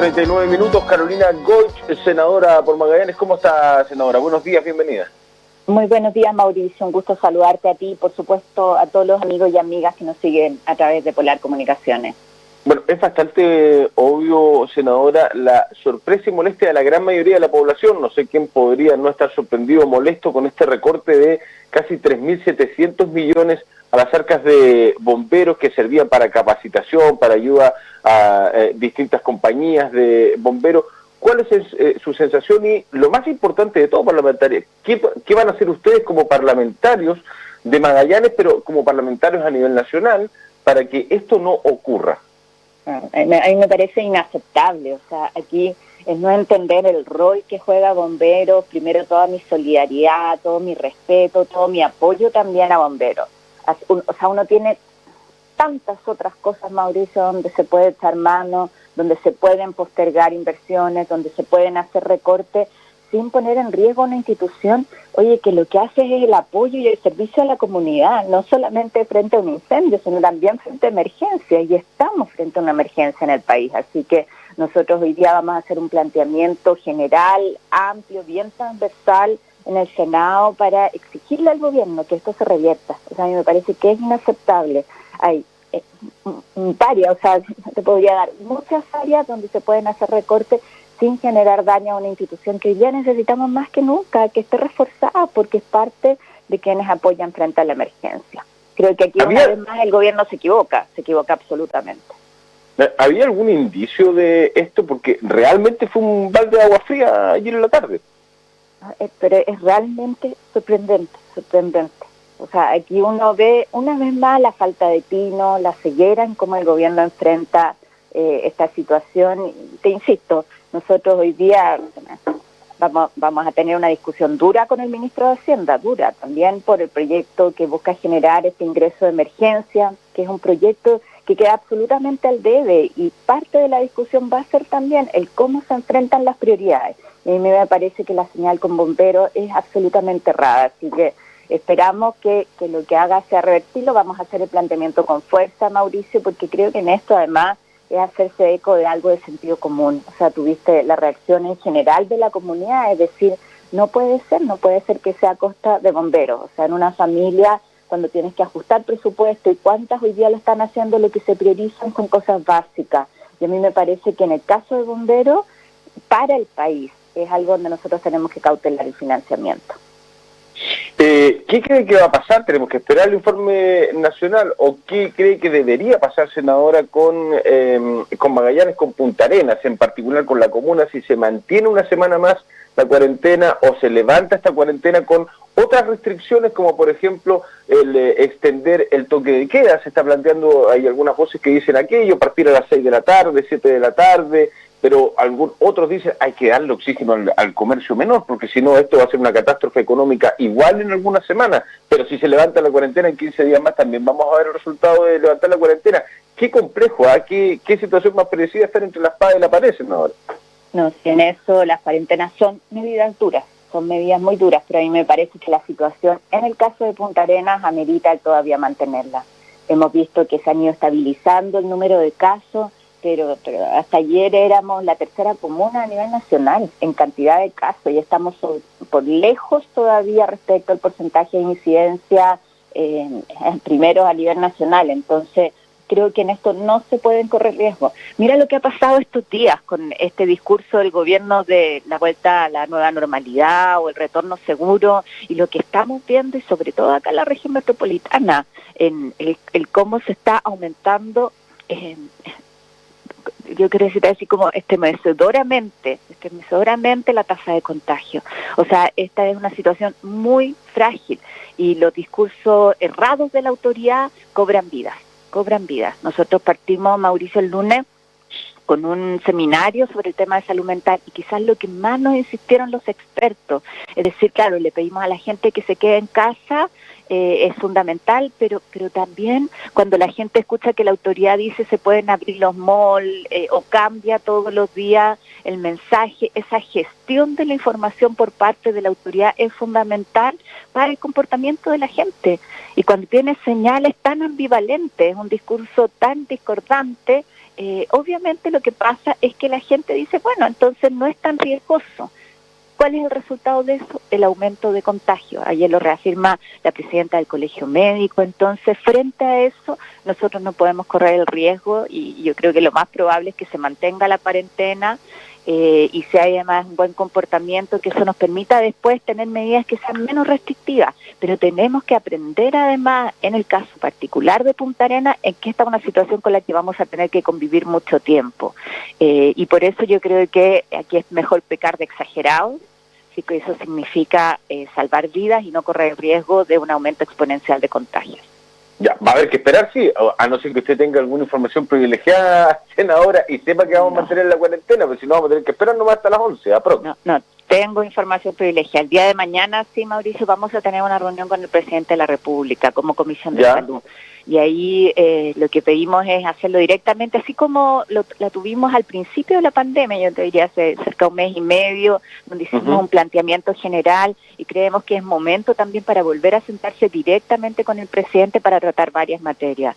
7:39. Carolina Goich, senadora por Magallanes. ¿Cómo está, senadora? Buenos días, bienvenida. Muy buenos días, Mauricio. Un gusto saludarte a ti y, por supuesto, a todos los amigos y amigas que nos siguen a través de Polar Comunicaciones. Bueno, es bastante obvio, senadora, la sorpresa y molestia de la gran mayoría de la población. No sé quién podría no estar sorprendido o molesto con este recorte de casi 3.700 millones a las arcas de bomberos que servían para capacitación, para ayuda a distintas compañías de bomberos. ¿Cuál es su sensación? Y lo más importante de todo, parlamentario, ¿qué van a hacer ustedes como parlamentarios de Magallanes, pero como parlamentarios a nivel nacional, para que esto no ocurra? A mí me parece inaceptable. O sea, aquí es no entender el rol que juega Bomberos. Primero, toda mi solidaridad, todo mi respeto, todo mi apoyo también a Bomberos. O sea, uno tiene tantas otras cosas, Mauricio, donde se puede echar mano, donde se pueden postergar inversiones, donde se pueden hacer recortes sin poner en riesgo una institución, oye, que lo que hace es el apoyo y el servicio a la comunidad, no solamente frente a un incendio, sino también frente a emergencias, y estamos frente a una emergencia en el país. Así que nosotros hoy día vamos a hacer un planteamiento general, amplio, bien transversal en el Senado para exigirle al gobierno que esto se revierta. O sea, a mí me parece que es inaceptable. Hay varias, o sea, te podría dar muchas áreas donde se pueden hacer recortes sin generar daño a una institución que hoy día necesitamos más que nunca, que esté reforzada, porque es parte de quienes apoyan frente a la emergencia. Creo que aquí una vez más el gobierno se equivoca absolutamente. ¿Había algún indicio de esto? Porque realmente fue un balde de agua fría ayer en la tarde. Pero es realmente sorprendente. O sea, aquí uno ve una vez más la falta de tino, la ceguera en cómo el gobierno enfrenta esta situación. Te insisto, nosotros hoy día vamos a tener una discusión dura con el ministro de Hacienda, dura también por el proyecto que busca generar este ingreso de emergencia, que es un proyecto que queda absolutamente al debe, y parte de la discusión va a ser también el cómo se enfrentan las prioridades. Y a mí me parece que la señal con Bomberos es absolutamente errada, así que esperamos que lo que haga sea revertirlo. Vamos a hacer el planteamiento con fuerza, Mauricio, porque creo que en esto además es hacerse eco de algo de sentido común. O sea, tuviste la reacción en general de la comunidad, es decir, no puede ser que sea a costa de Bomberos. O sea, en una familia, cuando tienes que ajustar presupuesto, y cuántas hoy día lo están haciendo, lo que se priorizan son cosas básicas. Y a mí me parece que en el caso de Bomberos, para el país, es algo donde nosotros tenemos que cautelar el financiamiento. ¿Qué cree que va a pasar? ¿Tenemos que esperar el informe nacional? ¿O qué cree que debería pasar, senadora, con Magallanes, con Punta Arenas, en particular con la comuna, si se mantiene una semana más la cuarentena o se levanta esta cuarentena con otras restricciones, como por ejemplo el extender el toque de queda? Se está planteando, hay algunas voces que dicen aquello, partir a las 6 de la tarde, 7 de la tarde, pero otros dicen hay que darle oxígeno al comercio menor, porque si no esto va a ser una catástrofe económica igual en algunas semanas, pero si se levanta la cuarentena en 15 días más también vamos a ver el resultado de levantar la cuarentena. Qué complejo, ¿qué situación más parecida estar entre la espada y la pared, senadora? No, si en eso las cuarentenas son medidas duras, son medidas muy duras, pero a mí me parece que la situación en el caso de Punta Arenas amerita todavía mantenerla. Hemos visto que se han ido estabilizando el número de casos, pero hasta ayer éramos la tercera comuna a nivel nacional en cantidad de casos, y estamos por lejos todavía respecto al porcentaje de incidencia primero a nivel nacional. Entonces creo que en esto no se pueden correr riesgos. Mira lo que ha pasado estos días con este discurso del gobierno de la vuelta a la nueva normalidad o el retorno seguro, y lo que estamos viendo, y sobre todo acá en la región metropolitana, en el cómo se está aumentando, yo quiero decir así como estremecedoramente la tasa de contagio. O sea, esta es una situación muy frágil, y los discursos errados de la autoridad cobran vidas. Nosotros partimos, Mauricio, el lunes con un seminario sobre el tema de salud mental, y quizás lo que más nos insistieron los expertos, es decir, claro, le pedimos a la gente que se quede en casa, es fundamental, pero también cuando la gente escucha que la autoridad dice se pueden abrir los malls, o cambia todos los días el mensaje, esa gestión de la información por parte de la autoridad es fundamental para el comportamiento de la gente. Y cuando tiene señales tan ambivalentes, un discurso tan discordante, obviamente lo que pasa es que la gente dice, bueno, entonces no es tan riesgoso. ¿Cuál es el resultado de eso? El aumento de contagio. Ayer lo reafirma la presidenta del Colegio Médico. Entonces, frente a eso, nosotros no podemos correr el riesgo y yo creo que lo más probable es que se mantenga la cuarentena y si hay además un buen comportamiento, que eso nos permita después tener medidas que sean menos restrictivas. Pero tenemos que aprender además, en el caso particular de Punta Arenas, en que esta es una situación con la que vamos a tener que convivir mucho tiempo. Y por eso yo creo que aquí es mejor pecar de exagerados, así que eso significa salvar vidas y no correr el riesgo de un aumento exponencial de contagios. Ya, va a haber que esperar, sí, a no ser que usted tenga alguna información privilegiada, senadora, y sepa que vamos a mantener la cuarentena, pero si no vamos a tener que esperar nomás hasta las 11, aprox. No, tengo información privilegiada. El día de mañana, sí, Mauricio, vamos a tener una reunión con el presidente de la República como Comisión de Salud. Y ahí lo que pedimos es hacerlo directamente, así como la tuvimos al principio de la pandemia, yo te diría hace cerca de un mes y medio, donde hicimos un planteamiento general y creemos que es momento también para volver a sentarse directamente con el presidente para tratar varias materias.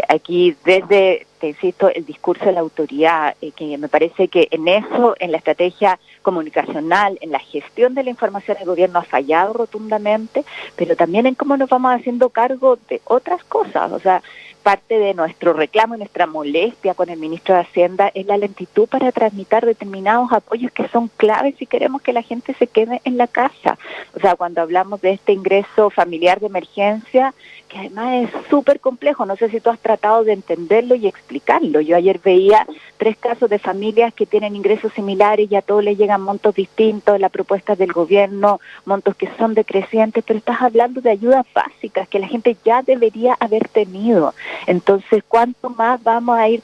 Aquí desde, te insisto, el discurso de la autoridad, que me parece que en eso, en la estrategia comunicacional, en la gestión de la información, el gobierno ha fallado rotundamente, pero también en cómo nos vamos haciendo cargo de otras cosas. O sea, parte de nuestro reclamo y nuestra molestia con el ministro de Hacienda es la lentitud para tramitar determinados apoyos que son claves si queremos que la gente se quede en la casa. O sea, cuando hablamos de este ingreso familiar de emergencia, que además es súper complejo, no sé si tú has tratado de entenderlo y explicarlo. Yo ayer veía 3 casos de familias que tienen ingresos similares y a todos les llegan montos distintos, las propuestas del gobierno, montos que son decrecientes, pero estás hablando de ayudas básicas que la gente ya debería haber tenido. Entonces, ¿cuánto más vamos a ir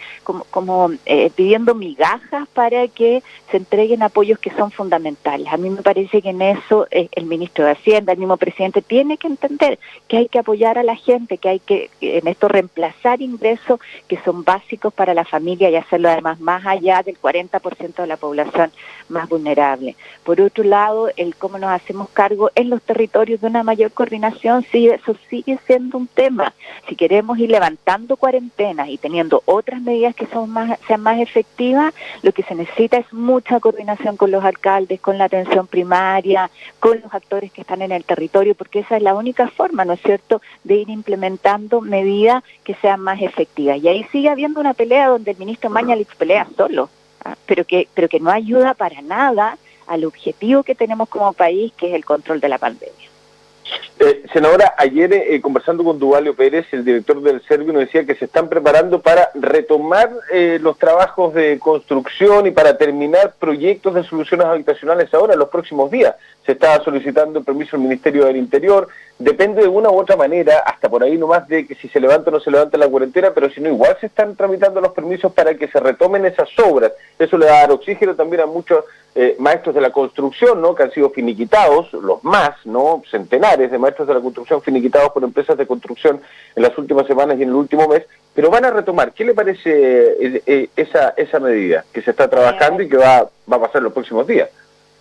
como pidiendo migajas para que se entreguen apoyos que son fundamentales? A mí me parece que en eso el ministro de Hacienda, el mismo presidente, tiene que entender que hay que apoyar a la gente, que hay que en esto reemplazar ingresos que son básicos para la familia y hacerlo además más allá del 40% de la población más vulnerable. Por otro lado, el cómo nos hacemos cargo en los territorios de una mayor coordinación, sí, eso sigue siendo un tema. Si queremos ir levantando cuarentenas y teniendo otras medidas que sean más efectivas, lo que se necesita es mucha coordinación con los alcaldes, con la atención primaria, con los actores que están en el territorio, porque esa es la única forma, ¿no es cierto?, de ir implementando medidas que sean más efectivas. Y ahí sigue habiendo una pelea donde el ministro Mañalich pelea solo, pero que no ayuda para nada al objetivo que tenemos como país, que es el control de la pandemia. Senadora, ayer conversando con Duvalio Pérez, el director del Servio, nos decía que se están preparando para retomar los trabajos de construcción y para terminar proyectos de soluciones habitacionales ahora, en los próximos días. Se está solicitando permiso al Ministerio del Interior, depende de una u otra manera, hasta por ahí nomás de que si se levanta o no se levanta la cuarentena, pero si no, igual se están tramitando los permisos para que se retomen esas obras. Eso le va a dar oxígeno también a muchos maestros de la construcción, ¿no?, que han sido finiquitados, los más, ¿no?, centenares de maestros de la construcción finiquitados por empresas de construcción en las últimas semanas y en el último mes, pero van a retomar. ¿Qué le parece esa medida que se está trabajando y que va a pasar en los próximos días?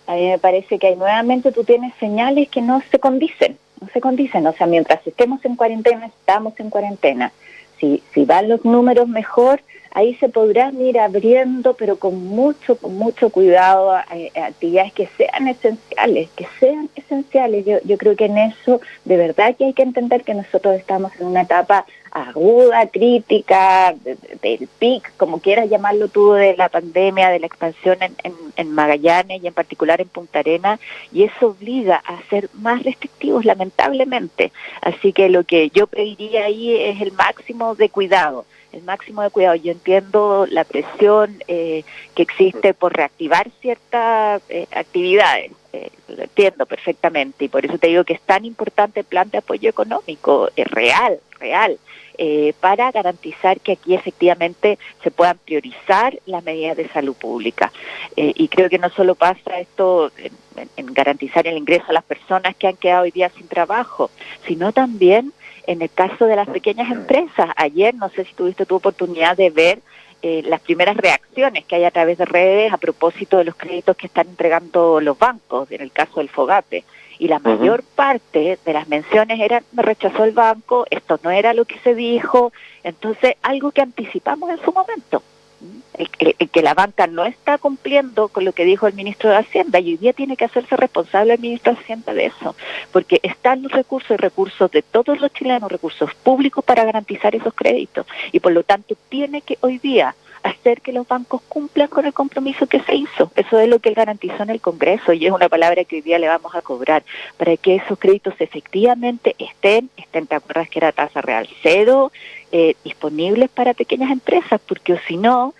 A mí me parece que nuevamente tú tienes señales que no se condicen, o sea, mientras estemos en cuarentena, estamos en cuarentena. Si van los números mejor, ahí se podrán ir abriendo, pero con mucho cuidado, actividades que sean esenciales. Yo creo que en eso, de verdad que hay que entender que nosotros estamos en una etapa aguda, crítica, del pic, como quieras llamarlo tú, de la pandemia, de la expansión en Magallanes y en particular en Punta Arenas, y eso obliga a ser más restrictivos, lamentablemente. Así que lo que yo pediría ahí es el máximo de cuidado. Yo entiendo la presión que existe por reactivar ciertas actividades, lo entiendo perfectamente, y por eso te digo que es tan importante el plan de apoyo económico, real, para garantizar que aquí efectivamente se puedan priorizar las medidas de salud pública. Y creo que no solo pasa esto en garantizar el ingreso a las personas que han quedado hoy día sin trabajo, sino también en el caso de las pequeñas empresas. Ayer, no sé si tuviste tu oportunidad de ver las primeras reacciones que hay a través de redes a propósito de los créditos que están entregando los bancos, en el caso del FOGAPE. Y la mayor parte de las menciones eran: me rechazó el banco, esto no era lo que se dijo. Entonces, algo que anticipamos en su momento. que la banca no está cumpliendo con lo que dijo el ministro de Hacienda, y hoy día tiene que hacerse responsable el ministro de Hacienda de eso, porque están los recursos y recursos de todos los chilenos, recursos públicos para garantizar esos créditos, y por lo tanto tiene que hoy día hacer que los bancos cumplan con el compromiso que se hizo. Eso es lo que él garantizó en el Congreso, y es una palabra que hoy día le vamos a cobrar, para que esos créditos efectivamente estén, ¿te acuerdas que era tasa real cero? Disponibles para pequeñas empresas, porque o si no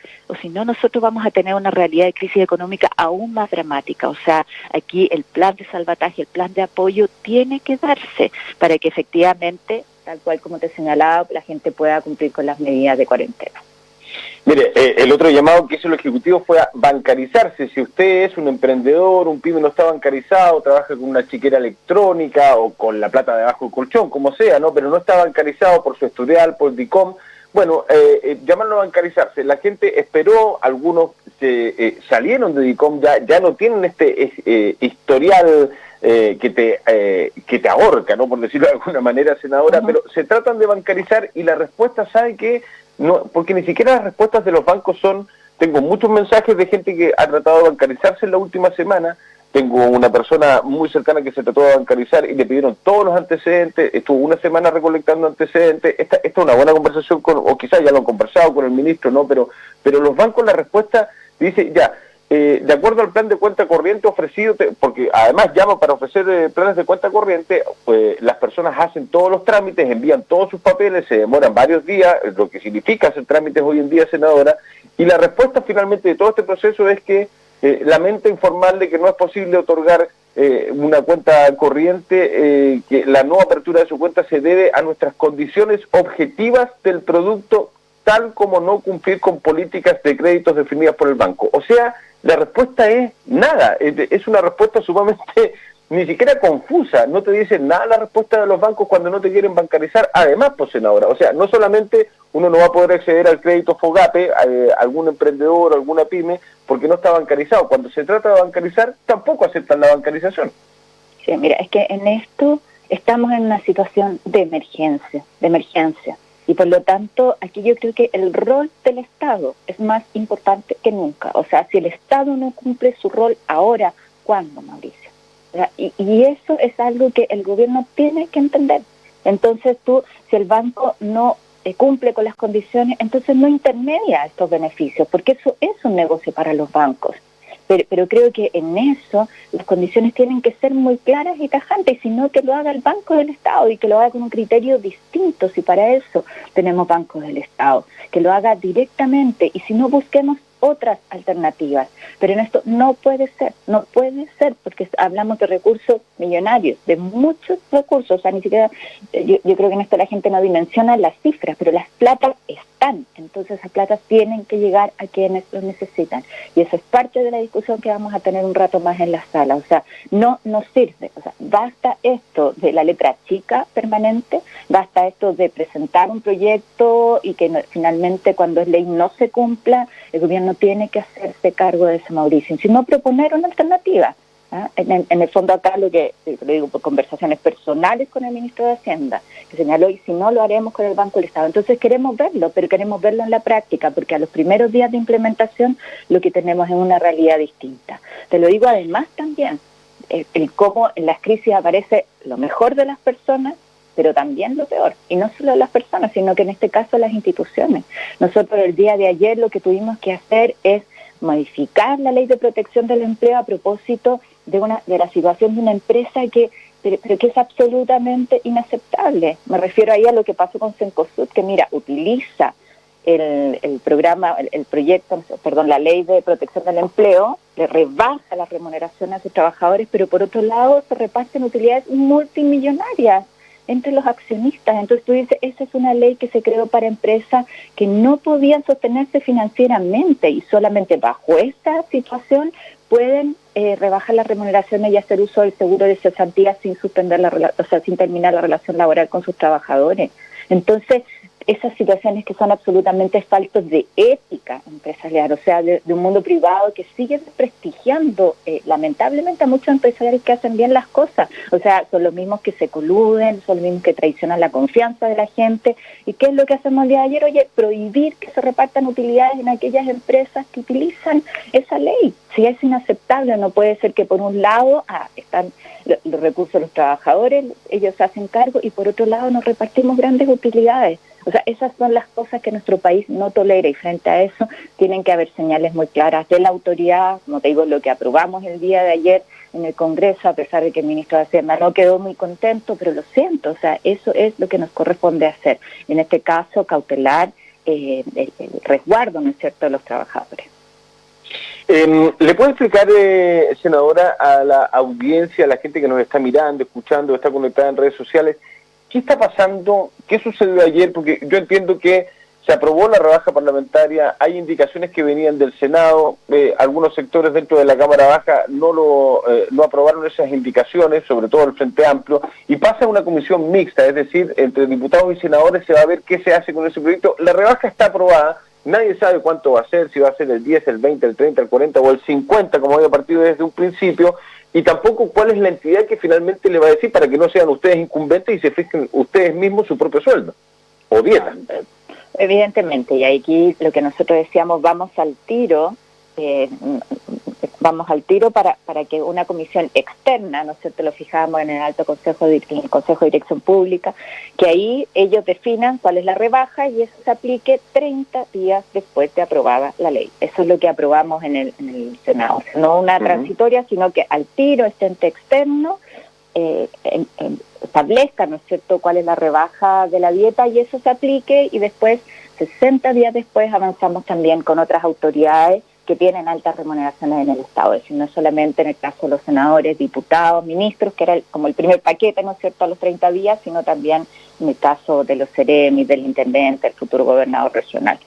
nosotros vamos a tener una realidad de crisis económica aún más dramática. O sea, aquí el plan de salvataje, el plan de apoyo tiene que darse para que efectivamente, tal cual como te señalaba, la gente pueda cumplir con las medidas de cuarentena. Mire, el otro llamado que hizo el Ejecutivo fue a bancarizarse. Si usted es un emprendedor, un pyme no está bancarizado, trabaja con una chiquera electrónica o con la plata debajo del colchón, como sea, ¿no? Pero no está bancarizado por su historial, por DICOM. Bueno, llamarlo a bancarizarse. La gente esperó, algunos salieron de DICOM, ya no tienen este historial que te ahorca, ¿no? Por decirlo de alguna manera, senadora, pero se tratan de bancarizar y la respuesta, ¿sabe qué? No, porque ni siquiera las respuestas de los bancos son... Tengo muchos mensajes de gente que ha tratado de bancarizarse en la última semana. Tengo una persona muy cercana que se trató de bancarizar y le pidieron todos los antecedentes, estuvo una semana recolectando antecedentes. Esta es una buena conversación o quizás ya lo han conversado con el ministro, ¿no? Pero los bancos, la respuesta dice, ya, de acuerdo al plan de cuenta corriente ofrecido, porque además llama para ofrecer planes de cuenta corriente, las personas hacen todos los trámites, envían todos sus papeles, se demoran varios días, lo que significa hacer trámites hoy en día, senadora, y la respuesta finalmente de todo este proceso es que lamenta informarle que no es posible otorgar una cuenta corriente, que la no apertura de su cuenta se debe a nuestras condiciones objetivas del producto, tal como no cumplir con políticas de créditos definidas por el banco. O sea, la respuesta es nada, es una respuesta sumamente, ni siquiera confusa, no te dicen nada la respuesta de los bancos cuando no te quieren bancarizar, además, pues senadora, o sea, no solamente uno no va a poder acceder al crédito FOGAPE, algún emprendedor, alguna pyme, porque no está bancarizado, cuando se trata de bancarizar, tampoco aceptan la bancarización. Sí, mira, es que en esto estamos en una situación de emergencia, y por lo tanto, aquí yo creo que el rol del Estado es más importante que nunca. O sea, si el Estado no cumple su rol ahora, ¿cuándo, Mauricio? Y eso es algo que el gobierno tiene que entender. Entonces si el banco no cumple con las condiciones, entonces no intermedia estos beneficios, porque eso es un negocio para los bancos. Pero creo que en eso las condiciones tienen que ser muy claras y tajantes, y si no, que lo haga el Banco del Estado y que lo haga con un criterio distinto, si para eso tenemos bancos del Estado, que lo haga directamente, y si no, busquemos otras alternativas. Pero en esto no puede ser, porque hablamos de recursos millonarios, de muchos recursos. O sea, ni siquiera, yo creo que en esto la gente no dimensiona las cifras, pero las platas están, entonces esas platas tienen que llegar a quienes los necesitan, y eso es parte de la discusión que vamos a tener un rato más en la sala. O sea, no nos sirve, o sea, basta esto de la letra chica permanente, basta esto de presentar un proyecto y que finalmente cuando es ley no se cumpla. El gobierno tiene que hacerse cargo de eso, Mauricio, sino proponer una alternativa. En el fondo acá lo digo por conversaciones personales con el ministro de Hacienda, que señaló, y si no, lo haremos con el Banco del Estado. Entonces queremos verlo, pero queremos verlo en la práctica, porque a los primeros días de implementación lo que tenemos es una realidad distinta. Te lo digo además también, el cómo en las crisis aparece lo mejor de las personas, pero también lo peor, y no solo las personas, sino que en este caso las instituciones. Nosotros el día de ayer lo que tuvimos que hacer es modificar la Ley de Protección del Empleo a propósito de la situación de una empresa pero que es absolutamente inaceptable. Me refiero ahí a lo que pasó con Cencosud, que mira, utiliza la Ley de Protección del Empleo, le rebaja las remuneraciones a sus trabajadores, pero por otro lado se reparten utilidades multimillonarias entre los accionistas. Entonces tú dices, esa es una ley que se creó para empresas que no podían sostenerse financieramente, y solamente bajo esta situación pueden rebajar las remuneraciones y hacer uso del seguro de cesantía sin terminar la relación laboral con sus trabajadores. Entonces, esas situaciones que son absolutamente faltos de ética empresarial, o sea, de un mundo privado que sigue desprestigiando lamentablemente a muchos empresarios que hacen bien las cosas. O sea, son los mismos que se coluden, son los mismos que traicionan la confianza de la gente. ¿Y qué es lo que hacemos el día de ayer? Oye, prohibir que se repartan utilidades en aquellas empresas que utilizan esa ley. Si es inaceptable, no puede ser que por un lado están los recursos de los trabajadores, ellos se hacen cargo, y por otro lado nos repartimos grandes utilidades. O sea, esas son las cosas que nuestro país no tolera, y frente a eso tienen que haber señales muy claras de la autoridad. Como te digo, lo que aprobamos el día de ayer en el Congreso, a pesar de que el ministro de Hacienda no quedó muy contento, pero lo siento, o sea, eso es lo que nos corresponde hacer. En este caso, cautelar el resguardo, ¿no es cierto?, de los trabajadores. ¿Le puede explicar, senadora, a la audiencia, a la gente que nos está mirando, escuchando, está conectada en redes sociales, qué está pasando, qué sucedió ayer? Porque yo entiendo que se aprobó la rebaja parlamentaria, hay indicaciones que venían del Senado, algunos sectores dentro de la Cámara Baja no aprobaron esas indicaciones, sobre todo el Frente Amplio, y pasa a una comisión mixta, es decir, entre diputados y senadores se va a ver qué se hace con ese proyecto. La rebaja está aprobada. Nadie sabe cuánto va a ser, si va a ser el 10, el 20, el 30, el 40 o el 50, como había partido desde un principio, y tampoco cuál es la entidad que finalmente le va a decir para que no sean ustedes incumbentes y se fijen ustedes mismos su propio sueldo o dieta. Evidentemente, y aquí lo que nosotros decíamos, vamos al tiro para que una comisión externa, ¿no es cierto?, lo fijamos en el Alto Consejo en el Consejo de Dirección Pública, que ahí ellos definan cuál es la rebaja y eso se aplique 30 días después de aprobada la ley. Eso es lo que aprobamos en el Senado. O sea, no una transitoria, sino que al tiro este ente externo establezca, ¿no es cierto?, cuál es la rebaja de la dieta y eso se aplique, y después, 60 días después, avanzamos también con otras autoridades que tienen altas remuneraciones en el Estado, es decir, no solamente en el caso de los senadores, diputados, ministros, que era como el primer paquete, ¿no es cierto?, a los 30 días, sino también en el caso de los CEREMI, del intendente, el futuro gobernador regional.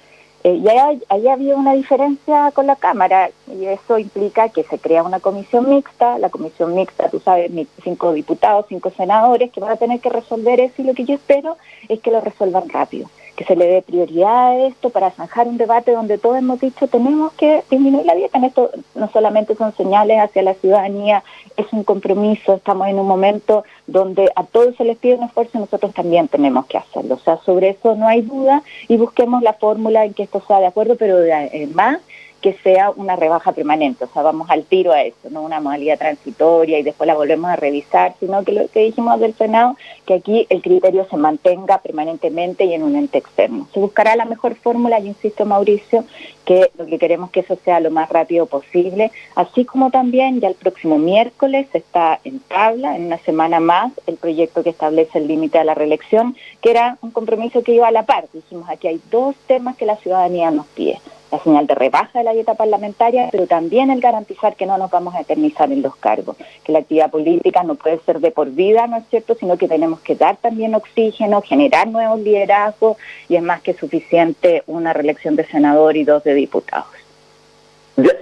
Y ahí había una diferencia con la Cámara, y eso implica que se crea una comisión mixta. La comisión mixta, tú sabes, 5 diputados, 5 senadores, que van a tener que resolver eso, y lo que yo espero es que lo resuelvan rápido, que se le dé prioridad a esto para zanjar un debate donde todos hemos dicho tenemos que disminuir la dieta. En esto no solamente son señales hacia la ciudadanía, es un compromiso, estamos en un momento donde a todos se les pide un esfuerzo y nosotros también tenemos que hacerlo. O sea, sobre eso no hay duda, y busquemos la fórmula en que esto sea de acuerdo, pero además que sea una rebaja permanente. O sea, vamos al tiro a eso, no una modalidad transitoria y después la volvemos a revisar, sino que lo que dijimos del Senado, que aquí el criterio se mantenga permanentemente y en un ente externo. Se buscará la mejor fórmula, y insisto, Mauricio, que lo que queremos que eso sea lo más rápido posible, así como también ya el próximo miércoles está en tabla, en una semana más, el proyecto que establece el límite a la reelección, que era un compromiso que iba a la par. Dijimos, aquí hay 2 temas que la ciudadanía nos pide: la señal de rebaja de la dieta parlamentaria, pero también el garantizar que no nos vamos a eternizar en los cargos, que la actividad política no puede ser de por vida, ¿no es cierto?, sino que tenemos que dar también oxígeno, generar nuevos liderazgos, y es más que suficiente una reelección de senador y 2 de diputados.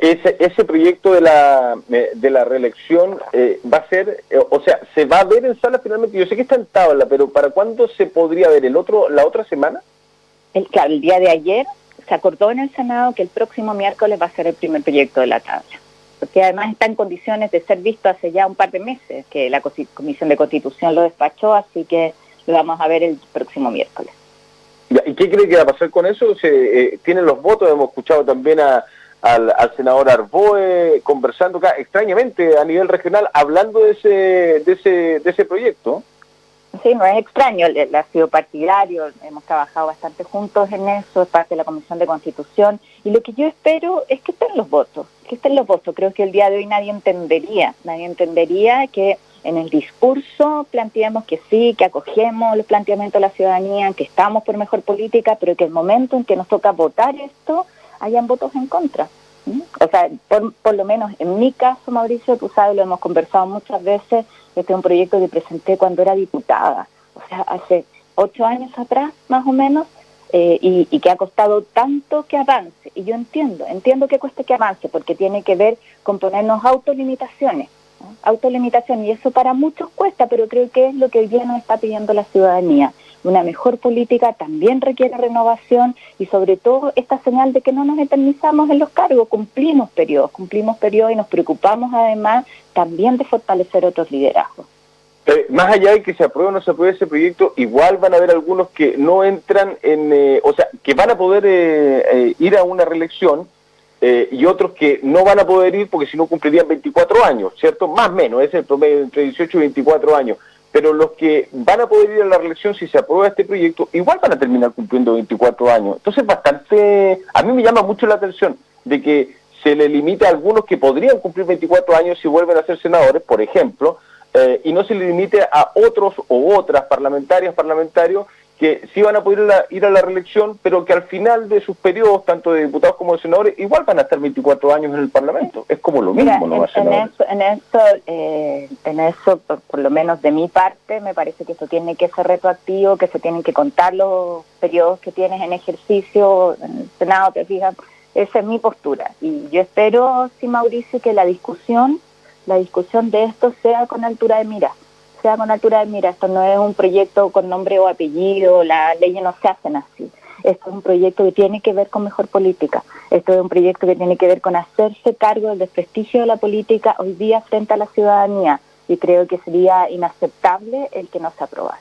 Ese proyecto de la reelección va a ser, o sea, ¿se va a ver en sala finalmente? Yo sé que está en tabla, pero ¿para cuándo se podría ver? ¿La otra semana? Claro, el día de ayer se acordó en el Senado que el próximo miércoles va a ser el primer proyecto de la tabla, porque además está en condiciones de ser visto hace ya un par de meses, que la Comisión de Constitución lo despachó, así que lo vamos a ver el próximo miércoles. ¿Y qué cree que va a pasar con eso? ¿Tienen los votos? Hemos escuchado también al senador Arboe conversando acá, extrañamente a nivel regional, hablando de ese proyecto. Sí, no es extraño, él ha sido partidario, hemos trabajado bastante juntos en eso, es parte de la Comisión de Constitución, y lo que yo espero es que estén los votos, Creo que el día de hoy nadie entendería que en el discurso planteemos que sí, que acogemos los planteamientos de la ciudadanía, que estamos por mejor política, pero que el momento en que nos toca votar esto, hayan votos en contra. O sea, por lo menos en mi caso, Mauricio, tú sabes, lo hemos conversado muchas veces. Este es un proyecto que presenté cuando era diputada, o sea, hace 8 años atrás, más o menos, y que ha costado tanto que avance. Y yo entiendo que cueste que avance, porque tiene que ver con ponernos autolimitaciones, ¿no? Y eso para muchos cuesta, pero creo que es lo que hoy día nos está pidiendo la ciudadanía. una mejor política también requiere renovación y sobre todo esta señal de que no nos eternizamos en los cargos, cumplimos periodos y nos preocupamos además también de fortalecer otros liderazgos. Más allá de que se apruebe o no se apruebe ese proyecto, igual van a haber algunos que no entran en, o sea, que van a poder ir a una reelección y otros que no van a poder ir porque si no cumplirían 24 años, ¿cierto? Más o menos, ese es el promedio entre 18 y 24 años. Pero los que van a poder ir a la reelección si se aprueba este proyecto, igual van a terminar cumpliendo 24 años. Entonces, a mí me llama mucho la atención de que se le limite a algunos que podrían cumplir 24 años si vuelven a ser senadores, por ejemplo, y no se le limite a otros o otras parlamentarios que sí van a poder ir a la reelección, pero que al final de sus periodos, tanto de diputados como de senadores, igual van a estar 24 años en el Parlamento. Es como lo mismo, ¿no? En eso, por lo menos de mi parte, me parece que esto tiene que ser retroactivo, que se tienen que contar los periodos que tienes en ejercicio en el Senado, te fijas. Esa es mi postura. Y yo espero, sí, Mauricio, que la discusión de esto sea con altura de mira. Esto no es un proyecto con nombre o apellido, las leyes no se hacen así. Esto es un proyecto que tiene que ver con mejor política. Esto es un proyecto que tiene que ver con hacerse cargo del desprestigio de la política hoy día frente a la ciudadanía. Y creo que sería inaceptable el que no se aprobara.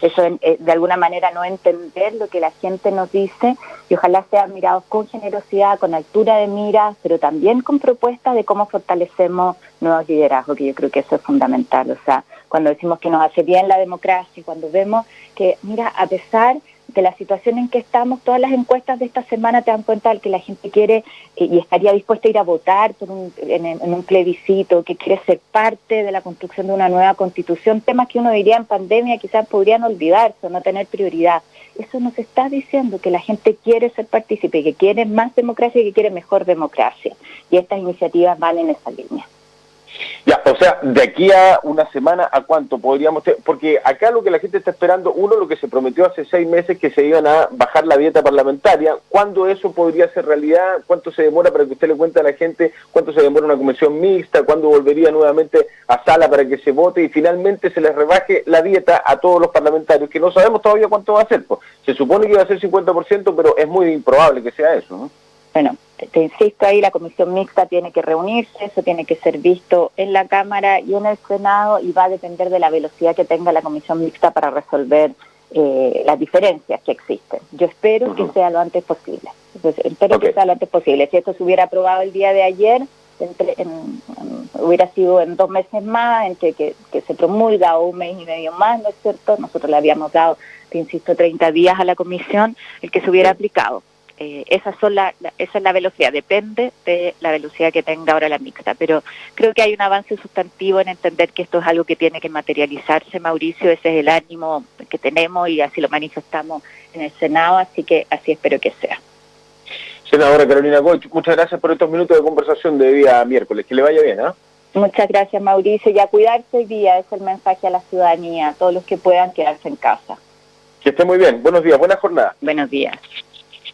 Eso de alguna manera no entender lo que la gente nos dice y ojalá sean mirados con generosidad, con altura de miras, pero también con propuestas de cómo fortalecemos nuevos liderazgos, que yo creo que eso es fundamental. O sea, cuando decimos que nos hace bien la democracia, cuando vemos que, mira, a pesar de la situación en que estamos, todas las encuestas de esta semana te dan cuenta de que la gente quiere y estaría dispuesta a ir a votar en un plebiscito, que quiere ser parte de la construcción de una nueva constitución, temas que uno diría en pandemia quizás podrían olvidarse o no tener prioridad. Eso nos está diciendo que la gente quiere ser partícipe, que quiere más democracia y que quiere mejor democracia. Y estas iniciativas van en esa línea. Ya, o sea, de aquí a una semana, ¿a cuánto podríamos tener? Porque acá lo que la gente está esperando, lo que se prometió hace 6 meses, que se iban a bajar la dieta parlamentaria. ¿Cuándo eso podría ser realidad? ¿Cuánto se demora para que usted le cuente a la gente? ¿Cuánto se demora una comisión mixta? ¿Cuándo volvería nuevamente a sala para que se vote? Y finalmente se les rebaje la dieta a todos los parlamentarios, que no sabemos todavía cuánto va a ser. Pues. Se supone que va a ser 50%, pero es muy improbable que sea eso, ¿no? Bueno, te insisto ahí, la comisión mixta tiene que reunirse, eso tiene que ser visto en la Cámara y en el Senado y va a depender de la velocidad que tenga la comisión mixta para resolver las diferencias que existen. Yo espero que sea lo antes posible. Que sea lo antes posible. Si esto se hubiera aprobado el día de ayer, hubiera sido en 2 meses más, entre que se promulga o 1 mes y medio más, ¿no es cierto? Nosotros le habíamos dado, te insisto, 30 días a la comisión, el que se hubiera aplicado. Esa es la velocidad, depende de la velocidad que tenga ahora la mixta, pero creo que hay un avance sustantivo en entender que esto es algo que tiene que materializarse, Mauricio, ese es el ánimo que tenemos y así lo manifestamos en el Senado, así que así espero que sea. Senadora Carolina Goich, muchas gracias por estos minutos de conversación de día miércoles, que le vaya bien, ¿ah? Muchas gracias, Mauricio, y a cuidarse hoy día, es el mensaje a la ciudadanía, a todos los que puedan quedarse en casa. Que esté muy bien, buenos días, buena jornada. Buenos días.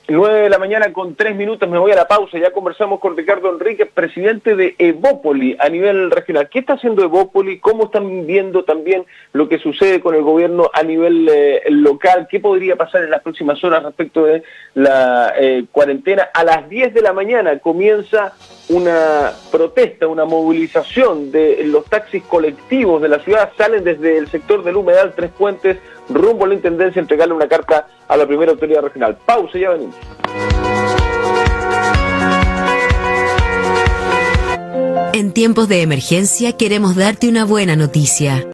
9 de la mañana con 3 minutos, me voy a la pausa. Ya conversamos con Ricardo Enríquez, presidente de Evópoli a nivel regional. ¿Qué está haciendo Evópoli? ¿Cómo están viendo también lo que sucede con el gobierno a nivel local? ¿Qué podría pasar en las próximas horas respecto de la cuarentena? A las 10 de la mañana comienza una protesta, una movilización de los taxis colectivos de la ciudad. Salen desde el sector del Humedal Tres Puentes rumbo a la Intendencia a entregarle una carta a la primera autoridad regional. Pausa, ya venimos. En tiempos de emergencia queremos darte una buena noticia.